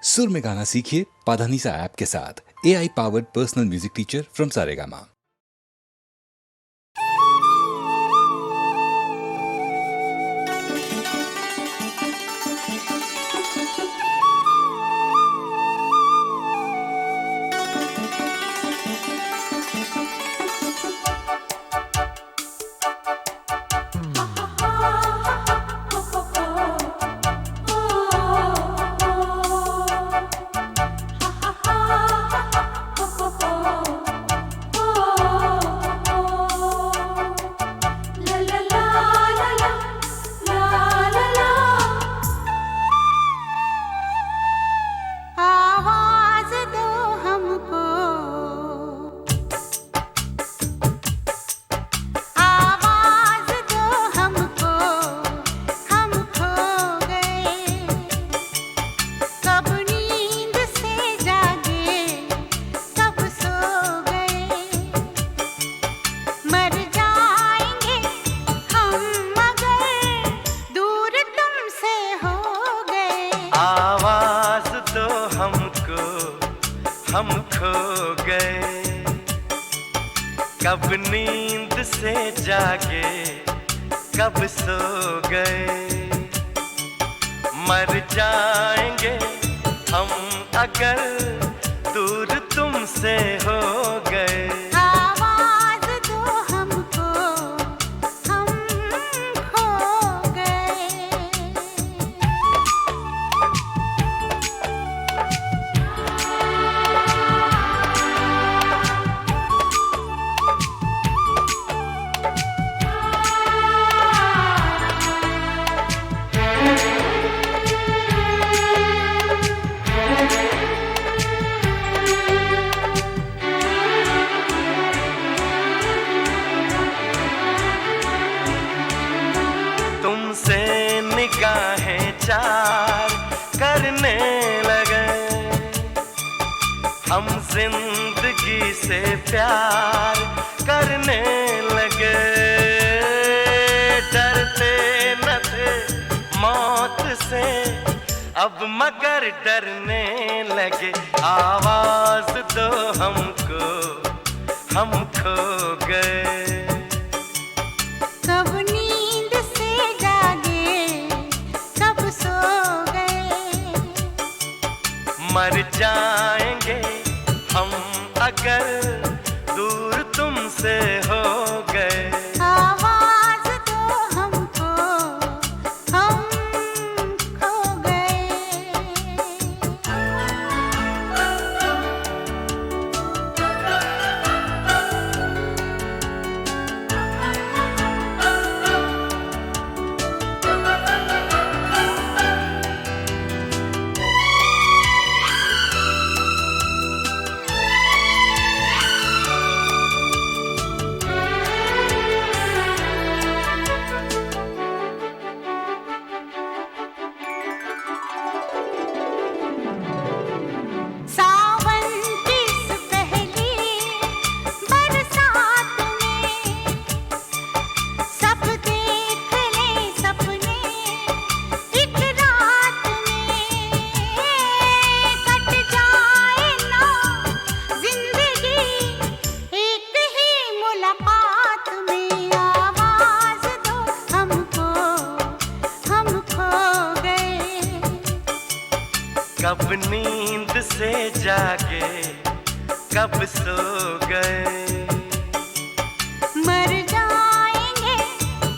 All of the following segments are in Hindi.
सुर में गाना सीखिए पाधानीसा ऐप के साथ। AI powered personal music teacher from Saregama. आवाज दो हमको, हम खो गए। कब नींद से जागे, कब सो गए। मर जाएंगे हम अगर दूर तुमसे हो गए। तुमसे निगाहें चार करने लगे, हम जिंदगी से प्यार करने लगे। डरते न थे मौत से, अब मगर डरने लगे। आवाज दो हमको, हम खो गए। मर जाएंगे हम अगर दूर तुमसे हो गए। आवाज दो हमको, हम खो गए। कब नींद से जागे, कब सो गए। मर जाएंगे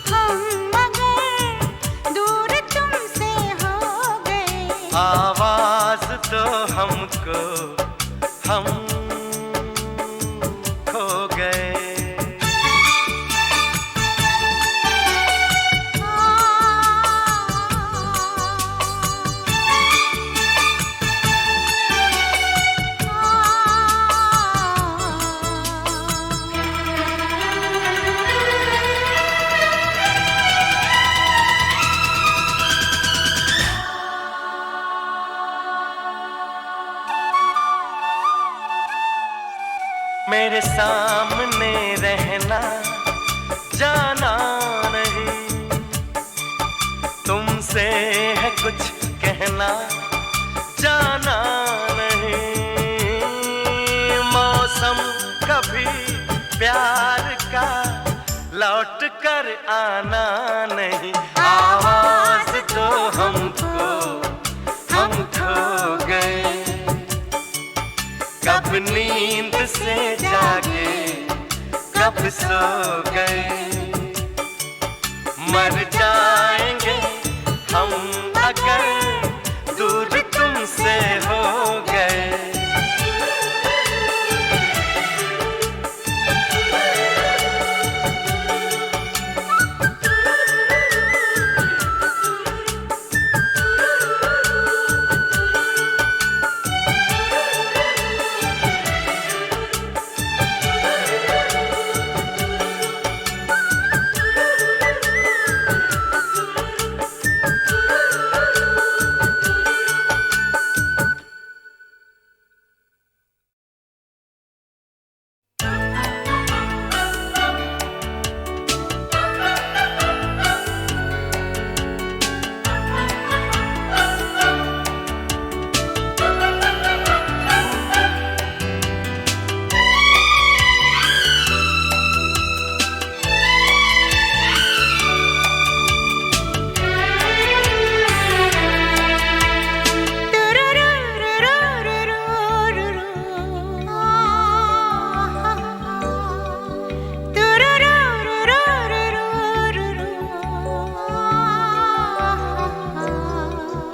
हम मगर दूर तुमसे हो गए। आवाज दो हमको, हम खो गए। मेरे सामने रहना, जाना नहीं। तुमसे है कुछ कहना, जाना नजर आना नहीं। आवाज दो हमको, हम खो गए। कब नींद से जागे, कब सो गए। मर जाएंगे हम अगर दूर तुमसे हो गए।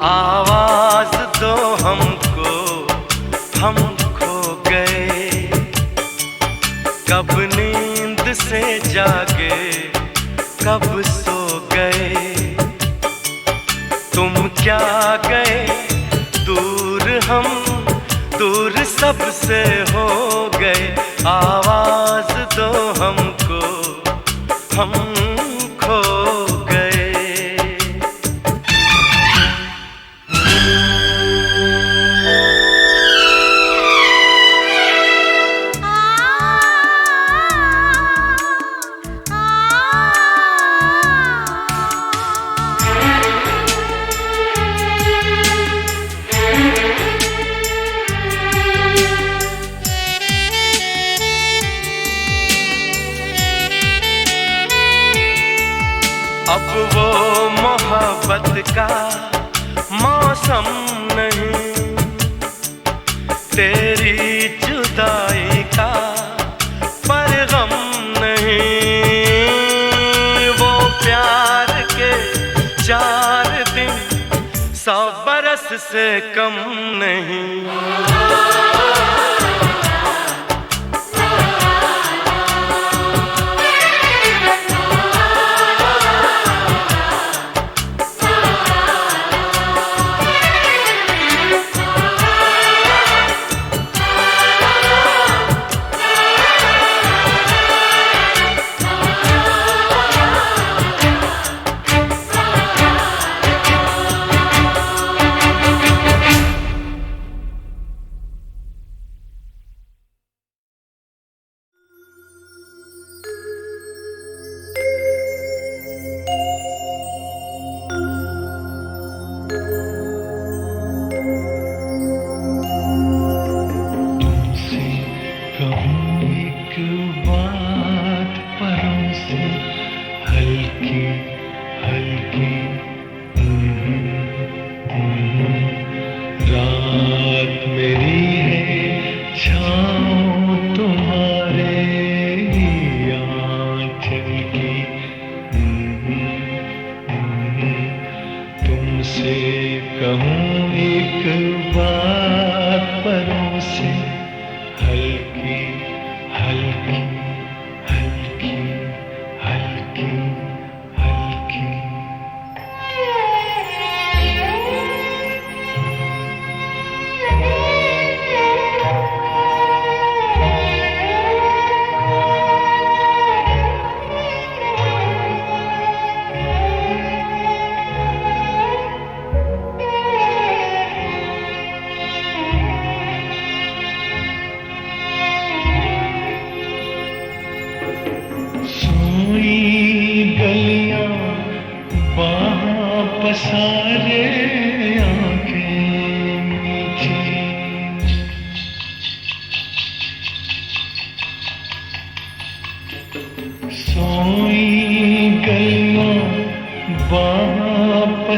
आवाज दो हमको, हम खो गए। कब नींद से जागे, कब सो गए। तुम क्या गए दूर, हम दूर सबसे हो गए। आवाज दो हमको, हम खो गए। अब वो मोहब्बत का मौसम नहीं, तेरी जुदाई का परगम नहीं। वो प्यार के 4 दिन 100 बरस से कम नहीं।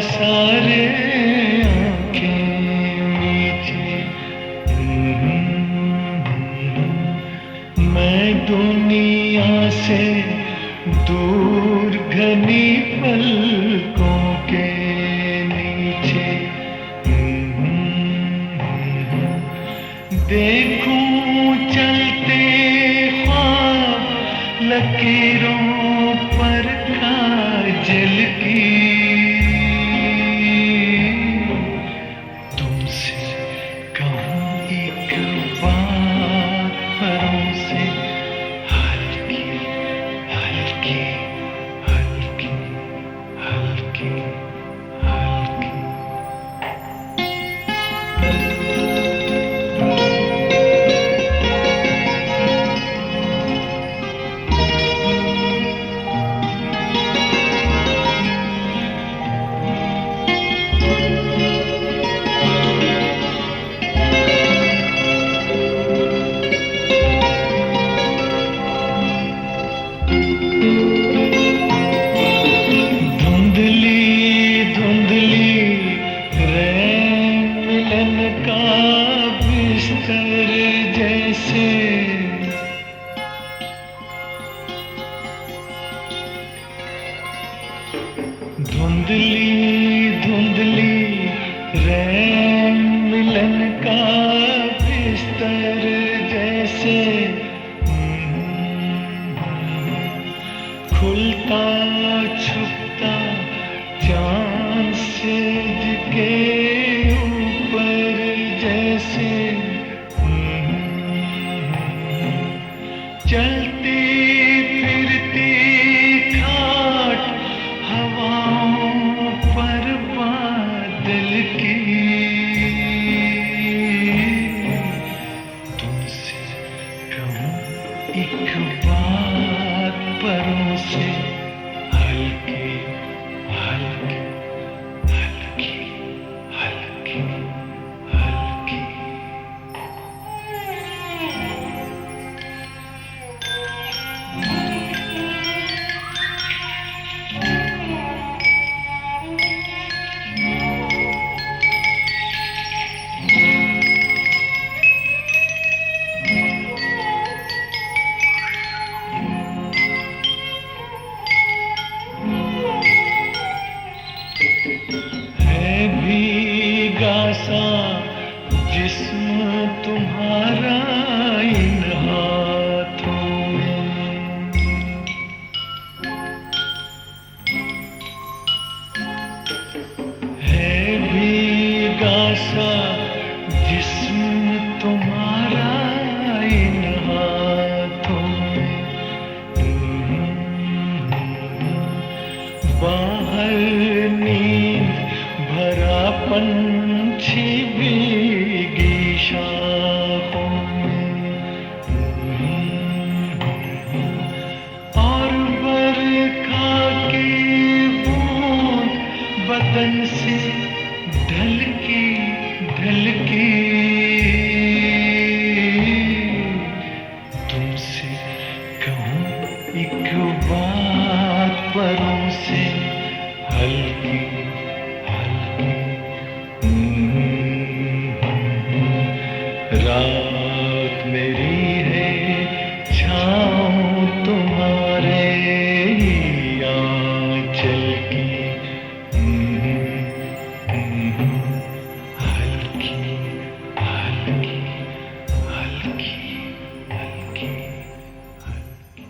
सारे आंखें मीठी, मैं दुनिया से दूर घनी पलकों के नीचे देखूं चलते ख्वाब लकीरों पर काजल की, तुमसे कहूँ एक बात परों से हल्की हल्की हल्की हल्की हल्की। धुंधली धुंधली रैन मिलन का बिस्तर जैसे खुलता छुपता चांद सेज के ऊपर जैसे चलती फिरती खाट हवाओं पर बादल की, तुमसे कहूँ एक बात परों से हल्की हल्की हल्की हल्की हल्की। है भीगा सा जिस्म तुम्हारा इन हाथों में, है भीगा सा जिस्म तुम्हारा इन हाथों में, बाहर नींद भरा पंछी भीगी शाखों में, और बरखा की बूंद बदन से ढलकी ढलकी, तुमसे कहूँ एक बात परों से हल्की हल्की। रात मेरी है छाँव तुम्हारे आंचल की, हल्की हल्की हल्की हल्की हल्की।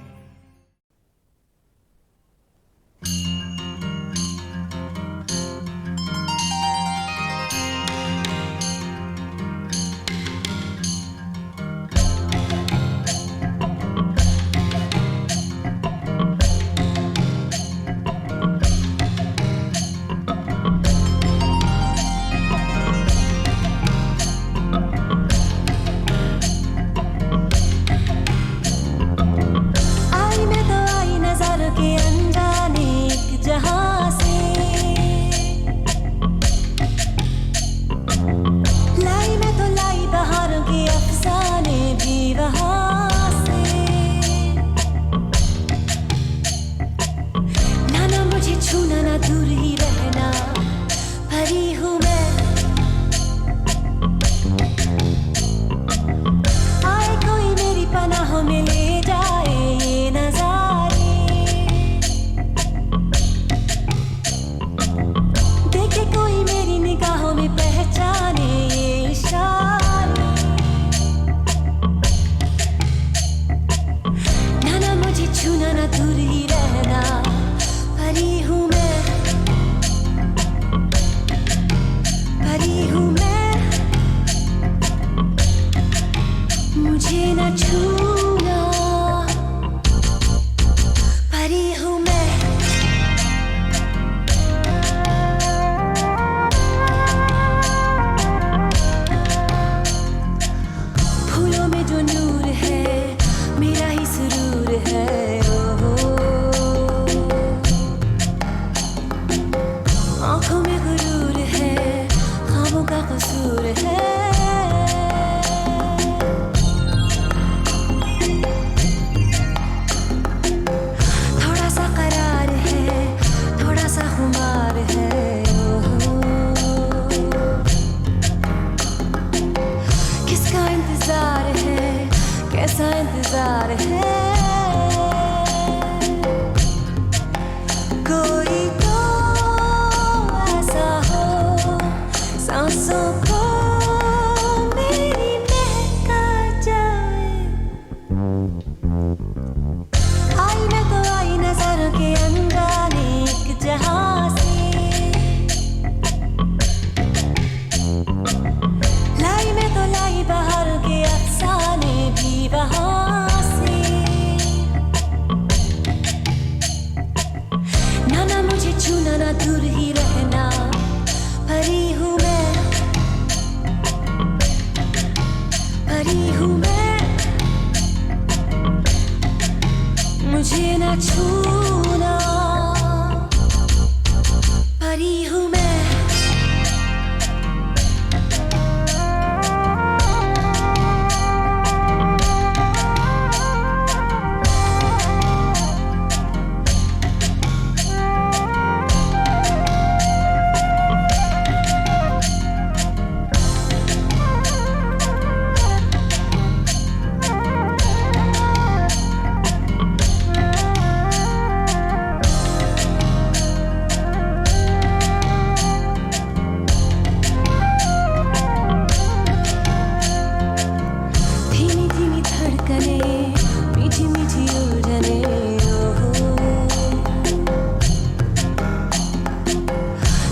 मुझे न छूना, परी हूँ मैं। फूलों में जो नूर है मेरा ही सुरूर है। आँखों में गुरूर है, ख्वाबों का कसूर है। थोड़ा सा करार है, थोड़ा सा खुमार है। किसका इंतजार है, कैसा इंतजार है। कोई तो ऐसा हो सांसों को मेरी महका जाए। आई मैं तो आई नजरों के अंगाने एक जहां से। लाई मैं तो लाई बाहर के अफसाने भी वहां से। ना मुझे छूना, ना दूर ही रहना, परी हूँ मैं, परी हूँ मैं। मुझे न छूना, परी हूँ मैं। धीमी धीमी धड़कने, मीठी मीठी उलझने।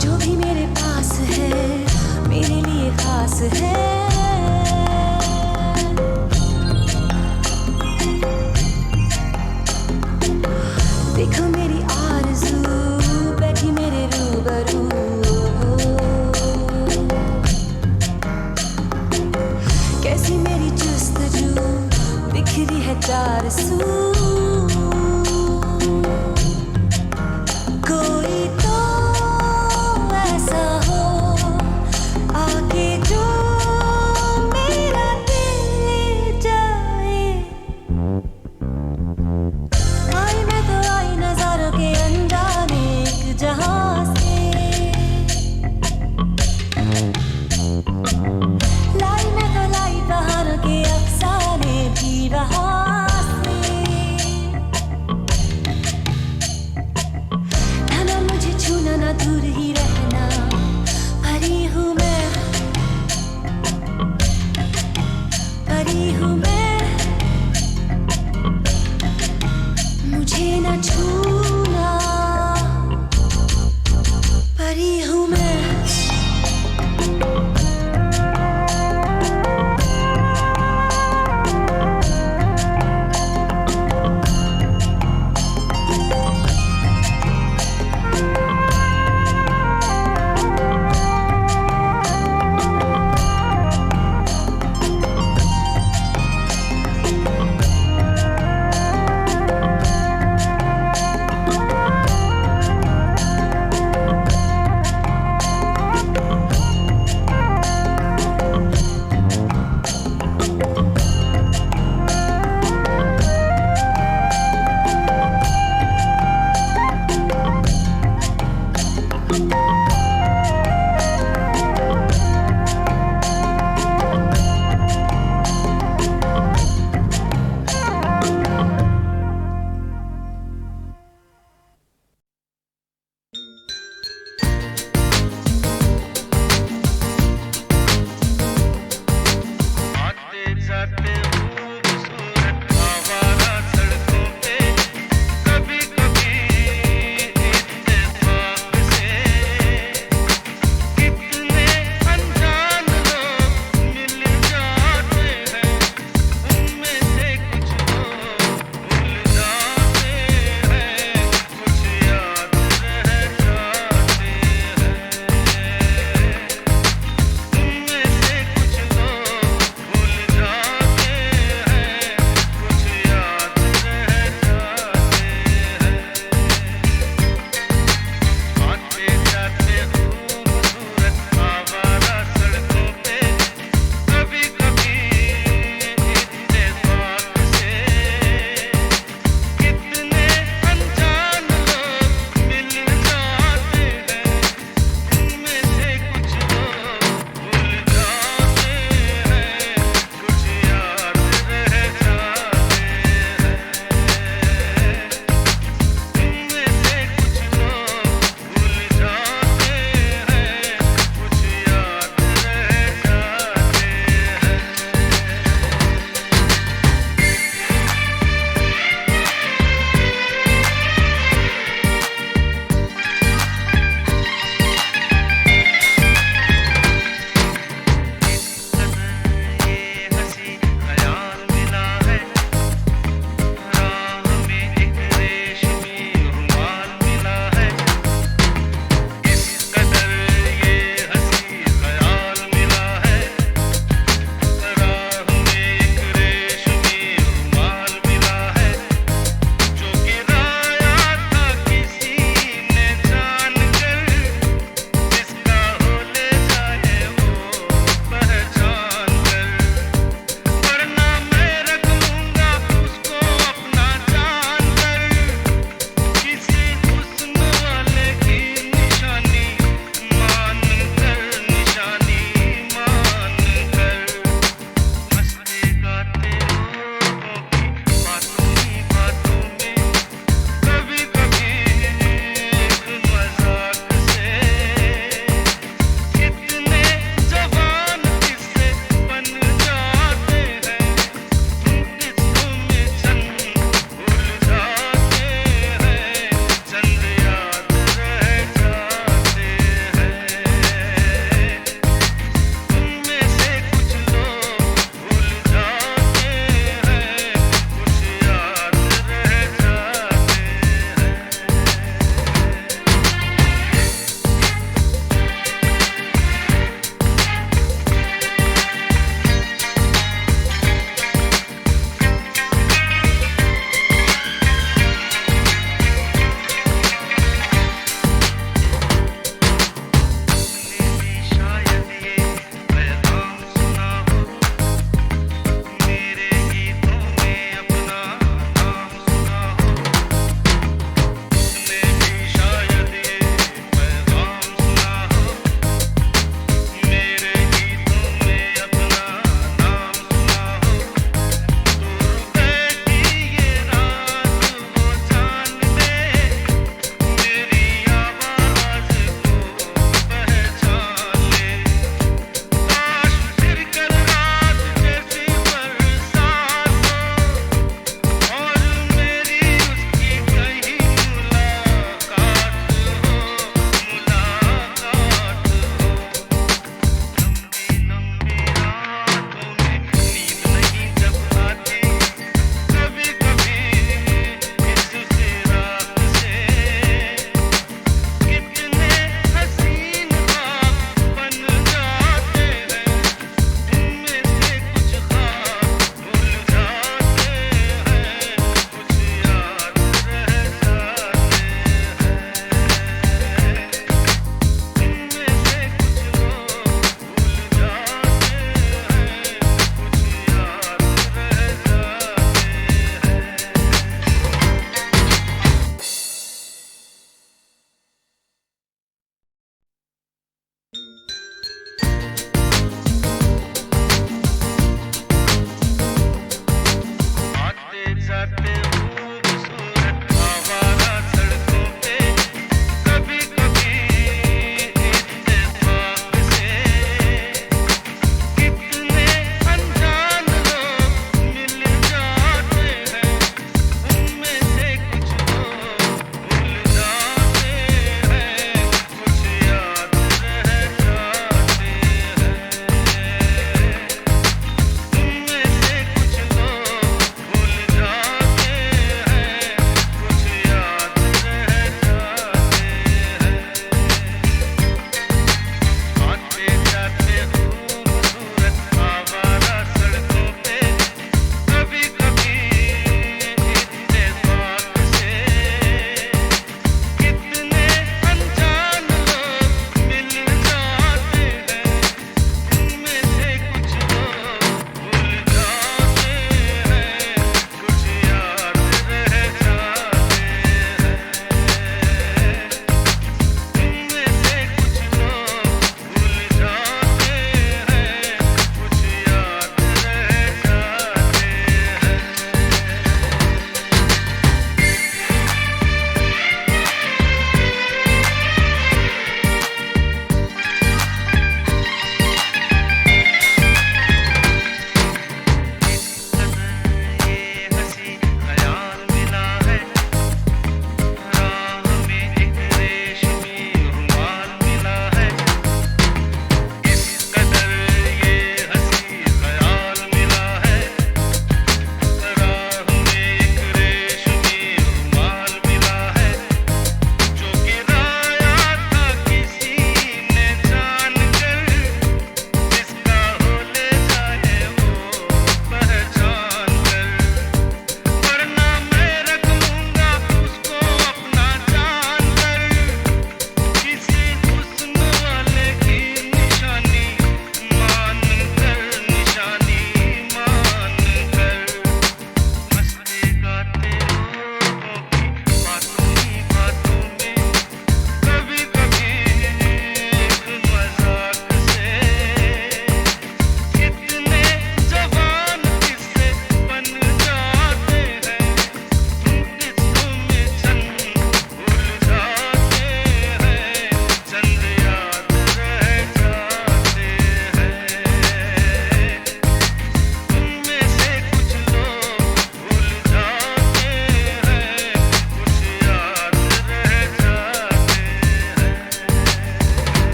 जो भी मेरे पास है मेरे लिए खास है। देखो मेरी आरज़ू बैठी मेरे रूबरू। कैसी मेरी जुस्तजू बिखरी है चार सू। कोई तो ऐसा हो आके जो मेरा दिल ले जाए। आई मैं तो आई नजारों के अंजाने एक जहां से। लाई मैं तो लाई बाहर के अफसाने भी वहां से।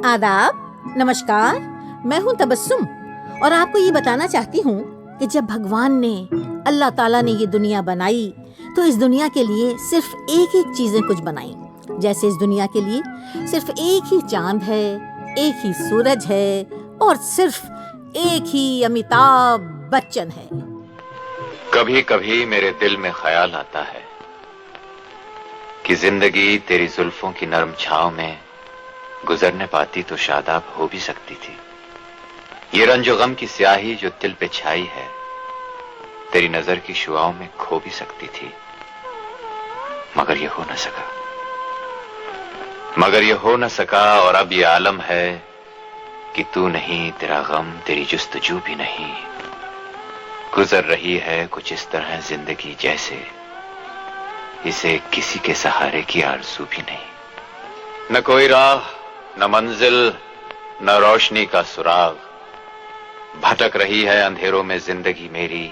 आदाब, नमस्कार। मैं हूँ तबस्सुम और आपको ये बताना चाहती हूँ कि जब भगवान ने, अल्लाह ताला ने ये दुनिया बनाई तो इस दुनिया के लिए सिर्फ एक एक चीजें कुछ बनाई। जैसे इस दुनिया के लिए सिर्फ एक ही चांद है, एक ही सूरज है और सिर्फ एक ही अमिताभ बच्चन है। कभी कभी मेरे दिल में ख्याल आता है कि जिंदगी तेरी जुल्फों की नरम छांव में गुजरने पाती तो शादाब हो भी सकती थी। ये रंजो गम की स्याही जो दिल पे छाई है तेरी नजर की शुआओं में खो भी सकती थी, मगर ये हो न सका और अब ये आलम है कि तू नहीं, तेरा गम, तेरी जुस्तजू भी नहीं। गुजर रही है कुछ इस तरह जिंदगी जैसे इसे किसी के सहारे की आरज़ू भी नहीं। न कोई राह, न मंजिल, न रोशनी का सुराग। भटक रही है अंधेरों में जिंदगी मेरी,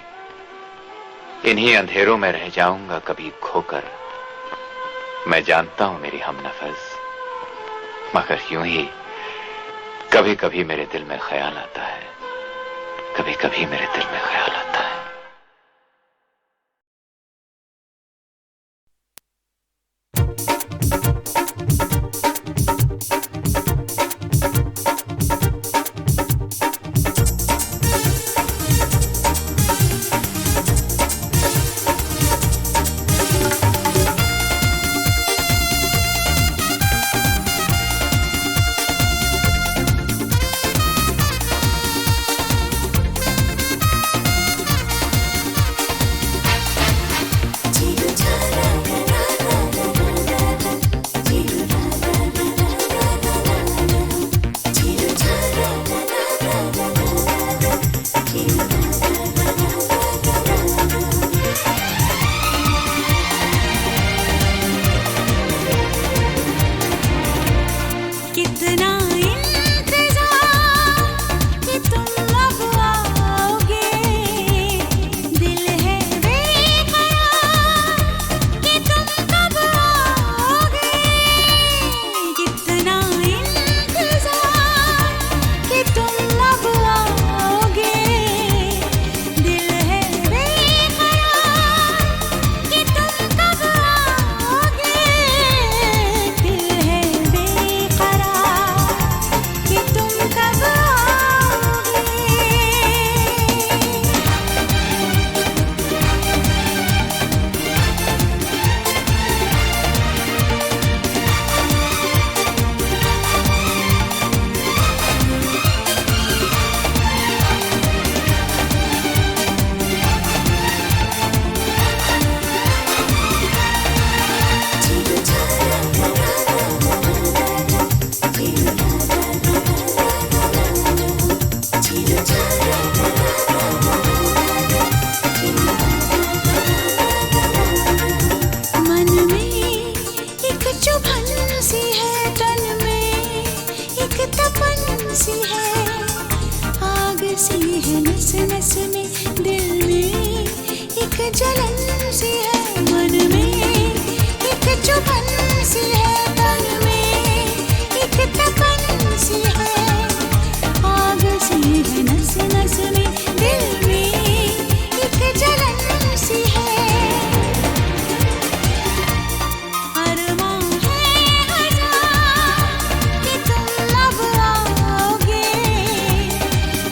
इन्हीं अंधेरों में रह जाऊंगा कभी खोकर। मैं जानता हूं मेरी हमनफस, मगर यूं ही कभी कभी मेरे दिल में ख्याल आता है, कभी कभी मेरे दिल में ख्याल आता है।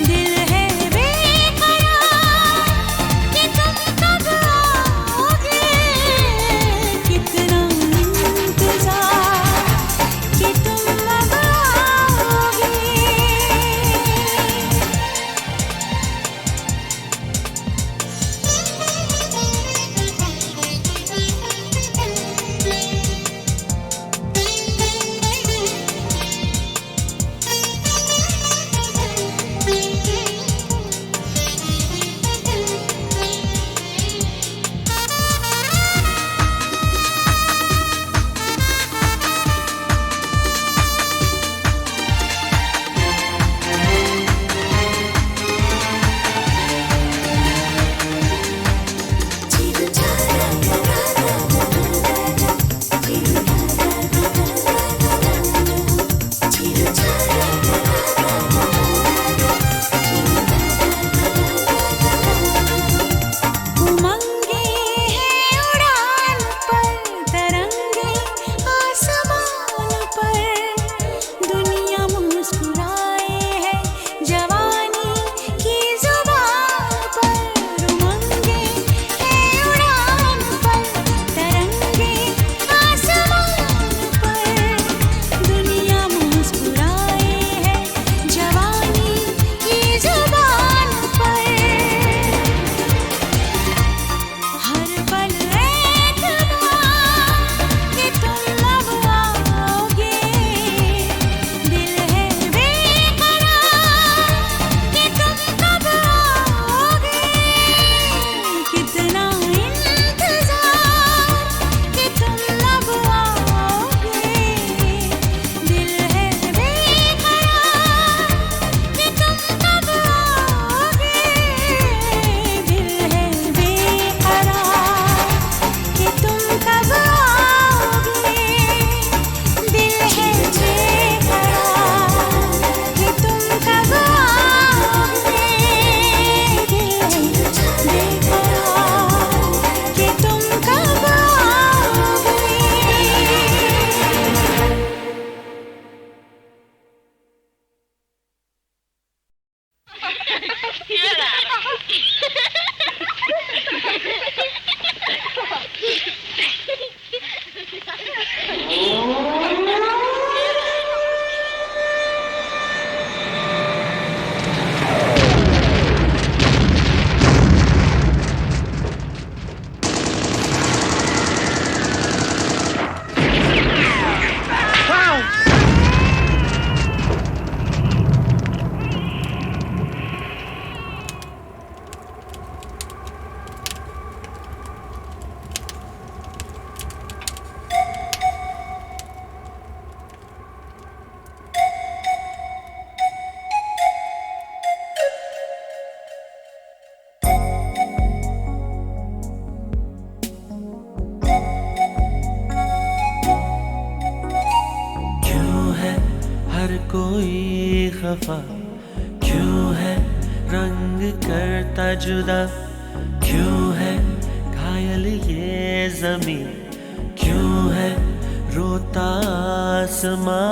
दिल है बेकरार कि तुम कब बेवफा क्यों है रंग करता जुदा, क्यों है घायल ये ज़मीं, क्यों है रोता आसमां,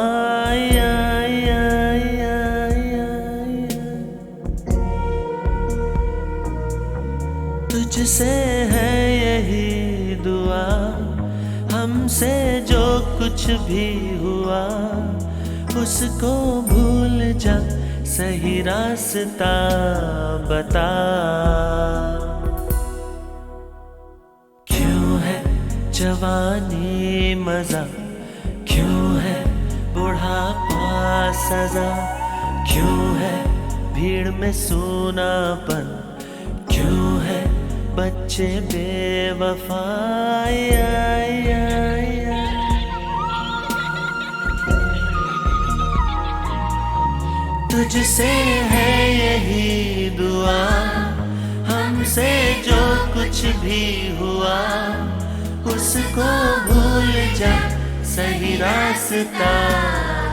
तुझसे है यही दुआ, हमसे जो कुछ भी हुआ उसको भूल जा, सही रास्ता बता। क्यों है जवानी मजा, क्यों है बुढ़ापा सजा, क्यों है भीड़ में सूनापन, क्यों है बच्चे बेवफा, तुझसे है यही दुआ, हमसे जो कुछ भी हुआ उसको भूल जा, सही रास्ता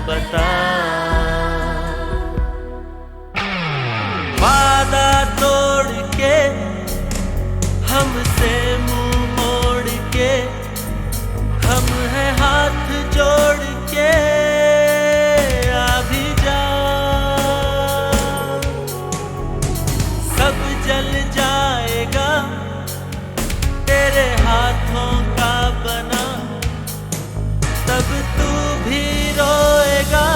बता। वादा तोड़ के हमसे मुंह मोड़ के, हम हैं हाथ जोड़ के, आ भी जा, सब जल जाएगा तेरे हाथों का बना, तब तू भी रोएगा।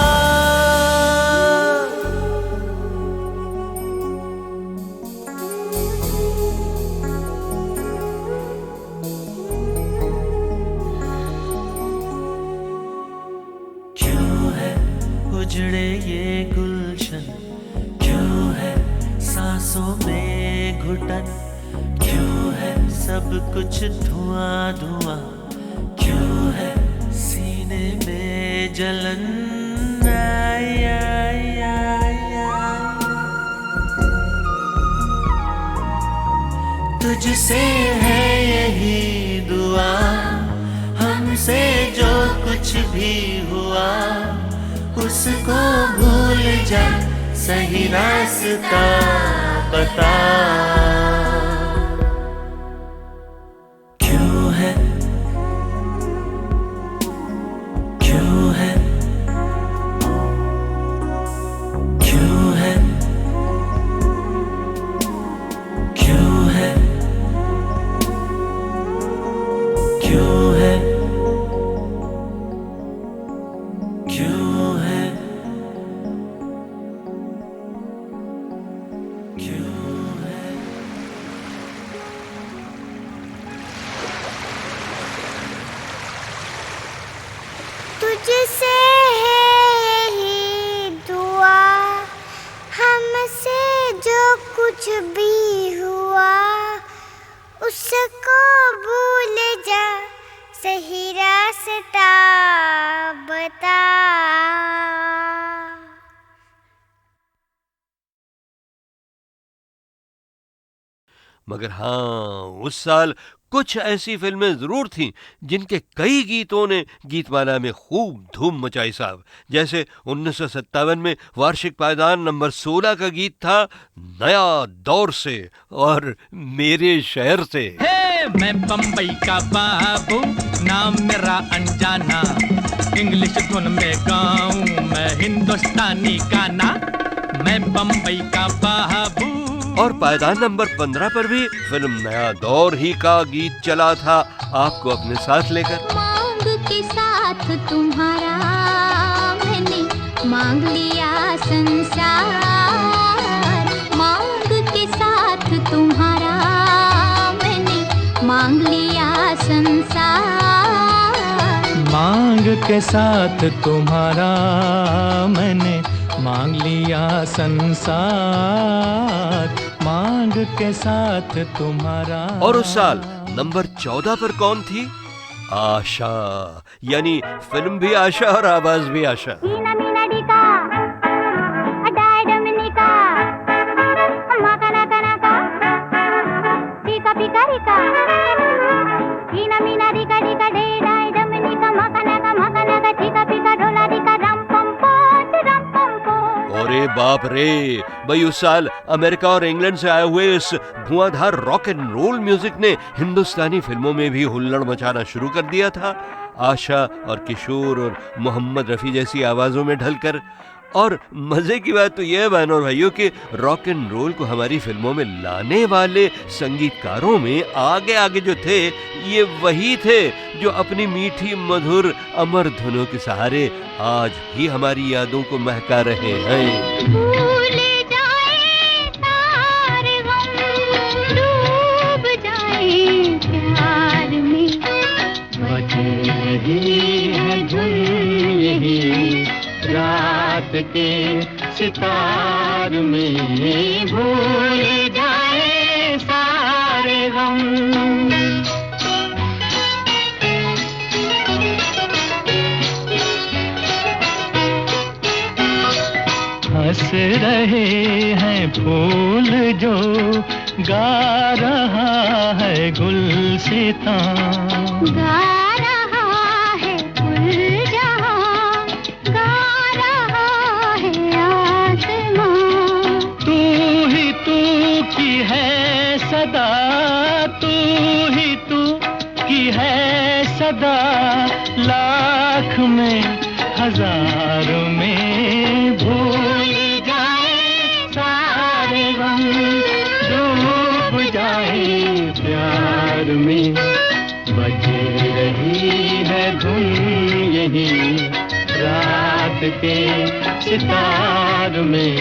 उजड़े ये गुलशन, क्यों है सांसों में घुटन, क्यों है सब कुछ धुआं धुआं, क्यों है सीने में जलन, तुझसे है यही दुआ, हमसे जो कुछ भी हुआ उसको भूल जा, सही रास्ता बता। क्यों है, क्यों है, क्यों है, क्यों है, क्यों है, क्यों है, क्यों है। तुझसे है यही दुआ, हमसे जो कुछ भी हुआ उसको भूल जा, सही रास्ता बता। मगर हाँ, उस साल कुछ ऐसी फिल्में जरूर थीं जिनके कई गीतों ने गीतमाला में खूब धूम मचाई साहब। जैसे 1957 में वार्षिक पायदान नंबर 16 का गीत था नया दौर से और मेरे शहर से। मैं बम्बई का बाबू, नाम मेरा अनजाना, इंग्लिश धुन में गाऊं मैं हिंदुस्तानी गाना, मैं बम्बई का बाबू। और पायदान नंबर 15 पर भी फिल्म नया दौर ही का गीत चला था, आपको अपने साथ लेकर। मांग के साथ तुम्हारा मैंने मांग लिया संसार, मांग के साथ तुम्हारा मैंने मांग लिया संसार, मांग के साथ तुम्हारा मैंने मांग लिया संसार, मांग के साथ तुम्हारा। और उस साल नंबर 14 पर कौन थी? आशा, यानी फिल्म भी आशा और आवाज भी आशा। बाप रे भाई, उस साल अमेरिका और इंग्लैंड से आए हुए इस धुआंधार रॉक एंड रोल म्यूजिक ने हिंदुस्तानी फिल्मों में भी हुल्लड़ मचाना शुरू कर दिया था। आशा और किशोर और मोहम्मद रफ़ी जैसी आवाज़ों में ढलकर। और मज़े की बात तो यह है बहनों और भाइयों कि रॉक एंड रोल को हमारी फिल्मों में लाने वाले संगीतकारों में आगे आगे जो थे, ये वही थे जो अपनी मीठी मधुर अमर धुनों के सहारे आज भी हमारी यादों को महका रहे हैं। भूल जाए सारे गम, डूब जाए प्यार में, बज रही है धुन यही रात के सितार में, भूल जाए सारे गम। हंस रहे हैं फूल जो गा रहा है गुलसितां, गा रहा है गुल जहां, गा रहा है आसमां। तू ही तू की है सदा, तू ही तू की है सदा, लाख में हजार में, भूल जाए सारे गम, डूब जाए प्यार में, बज रही है धुन यही रात के सितार में,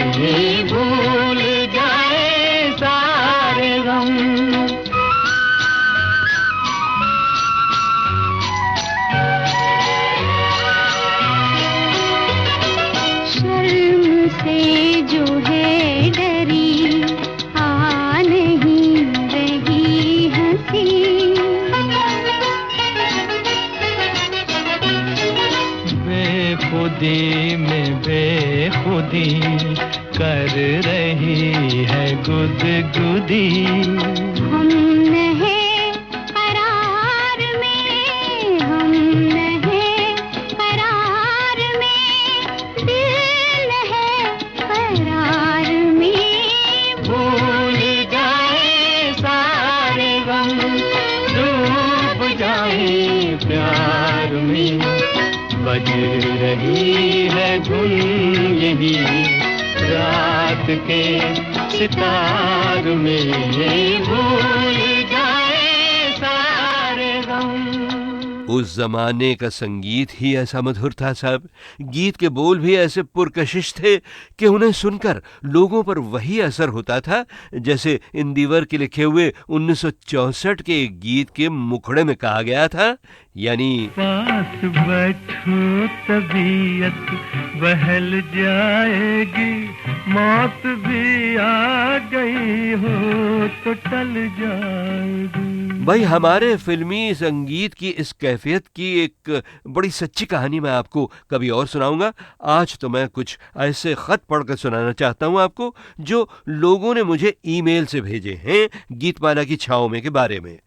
भूल जाए सारे गम। शर्म से जो है डरी, आ नहीं रही हंसी, बेखुदी में बेखुदी कर रही है गुदगुदी, हम नहीं करार में, हम नहीं करार में, दिल है करार में। भूल जाए सारे गम, डूब जाए प्यार में, बज रही है धुन यही रात के सितार में, भूल जाए सारे गम। उस जमाने का संगीत ही ऐसा मधुर था साहब, गीत के बोल भी ऐसे पुरकशिश थे कि उन्हें सुनकर लोगों पर वही असर होता था जैसे इंदिवर के लिखे हुए 1964 के एक गीत के मुखड़े में कहा गया था, यानी पास बैठो तबीयत बहल जाएगी, मौत भी आ गई हो तो टल जाएगी। भाई हमारे फिल्मी संगीत की इस कैफियत की एक बड़ी सच्ची कहानी मैं आपको कभी और सुनाऊंगा। आज तो मैं कुछ ऐसे खत पढ़कर सुनाना चाहता हूं आपको जो लोगों ने मुझे ईमेल से भेजे हैं गीतमाला की छाँव में के बारे में।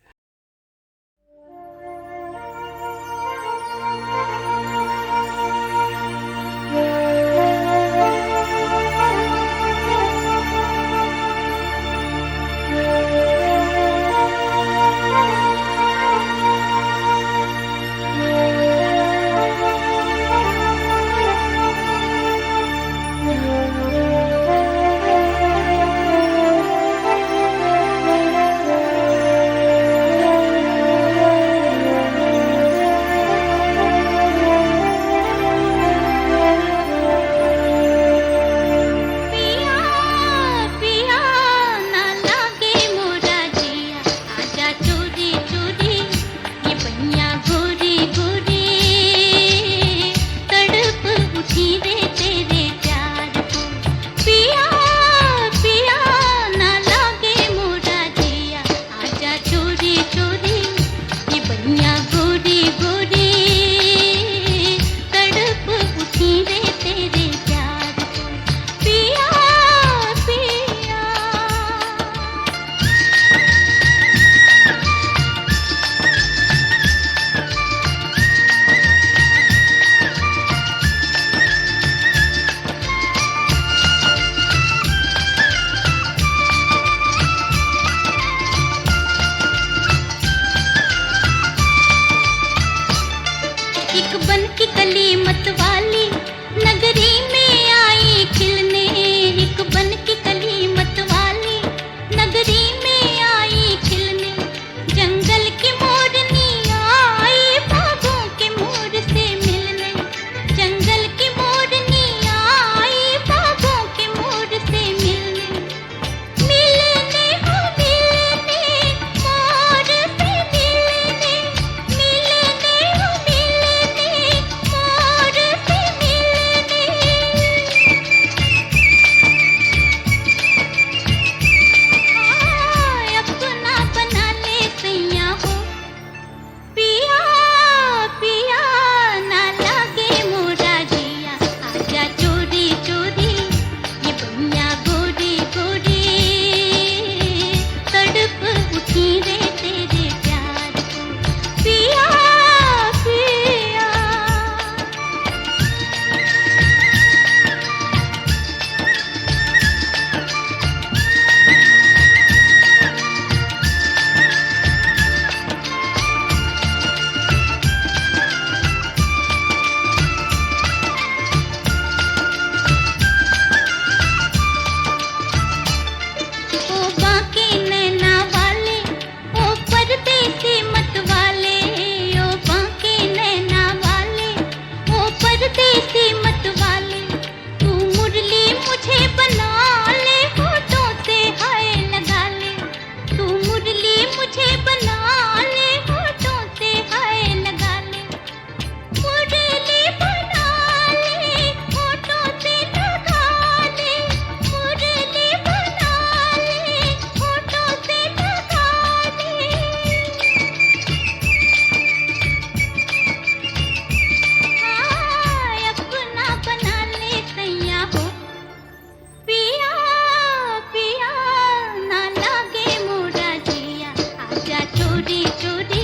जा चोरी चोरी